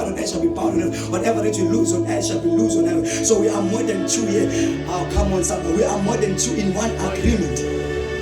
bound on earth shall be bound on earth. Whatever that you lose on earth shall be loose on heaven. So we are more than two here. Oh, come on, somebody. We are more than two in one agreement.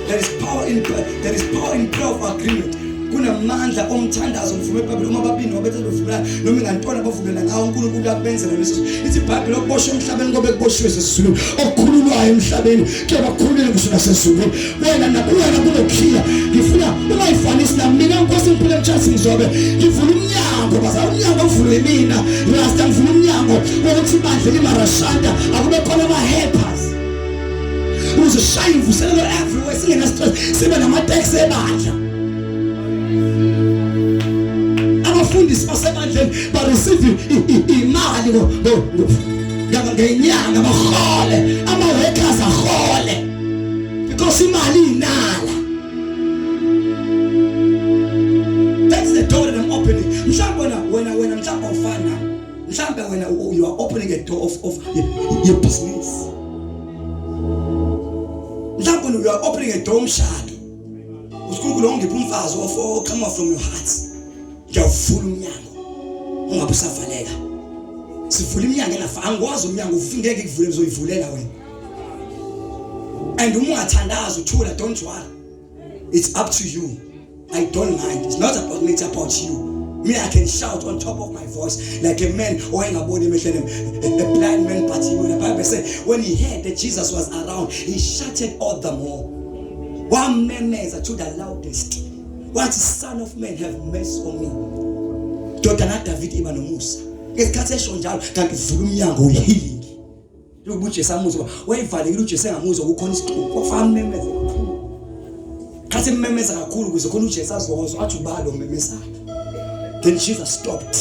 There is power in prayer of agreement. Kunamandla umthandazo mvume eBhayibheli uma babini wabethe bevumela noma ingantona bavumela ngawo uNkulunkulu uyakubenzela leso. Ithi iBhayibheli okuboshwe emhlabeni ngobe kuboshiwe sesizulu. Okukhululwayo emhlabeni kuba kukhululwe kusukela sesizulu. Wena kunokhiya. Ngifuna ungayifanisi nami mina Nkosi ngiphile Charles Mzobe. Ngivula umnyango baza umnyango ovulwe mina. Rasta ngivula umnyango wokuthi bandle imarashanda akube khona ama-helpers. Uzoshaye imvuselelo everywhere singena stress sibe nama-taxi ebandla. Abafundisi basemandleni bareceive imali ngenyanga bahole, ama-workers ahole because imali inala. That's the door that I'm opening. Mhlawumbe wena mhlawumbe ufana, mhlawumbe wena you are opening a door of your business. Mhlawumbe you are opening a door umshado. uSikhulunkulu ongipha umfazi come from your heart. Ngiyavula umnyango ungabe usavaleka. Sivula iminyango enafa angikwazi umnyango ufingeke kuvule uzoyivulela wena. And uma ungathandaza uthula, don't worry. It's up to you. I don't mind. It's not about me, it's about you. Me, I can shout on top of my voice like a man or a blind man. But the Bible said when he heard that Jesus was around, he shouted all the more. One man to the loudest. What Son of Man have mercy on me. Dr. David Ibn Musa. Ngesikhathi eshonjalo kanti uvula umnyango uhealing. Lokuthi esamuzwa wayivale ukuthi sengamuzwa kukhona isiqhoko kwafana memeza kakhulu. Khathi memeza kakhulu kuze khona uJesu azokuzwa athi ubalo memezayo. Then Jesus stopped.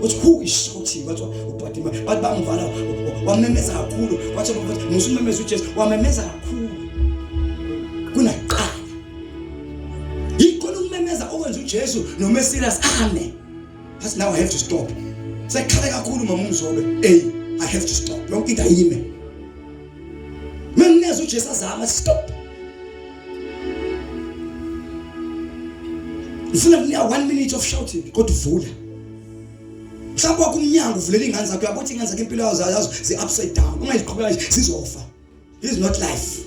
But who is shouting? But bamvala wamemeza kakhulu. Wathi musumemeza uJesu wamemeza kakhulu. Kunaqala. Ikhona umemeza owenza uJesu noMesias ame. But now I have to stop. Sekhala kakhulu mama Mzobe. Hey, I have to stop. Yonke into ayime. Memeza uJesu azama stop. Ufuna kunika 1 minute of shouting kodwa uvula. Mhlawumbe kumnyango uvulela ingane zakho yabothi ingane zakho impilo yazo zi-upside down. Ungayiqhubeka sizofa. This is not life.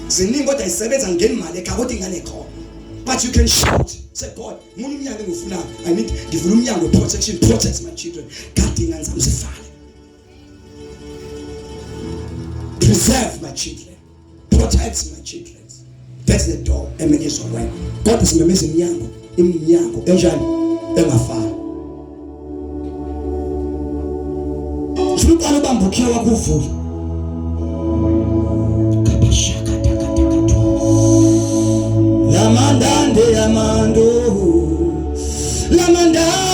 Ziningi kodwa isebenza ngeni imali ekhaya kodwa ingane ekhona. But you can shout. Say God, mina umnyango engiwufunayo. I need ngivula umnyango protection, protect my children. God ingane zami zifale. Preserve my children. Protect my children. That's the door. Emenyeswa wena. God is memeza iminyango enjani engafani. Ufuna ubambukhe wakuvula. Kabashaka takatakato. Lamandande yamando. Lamandande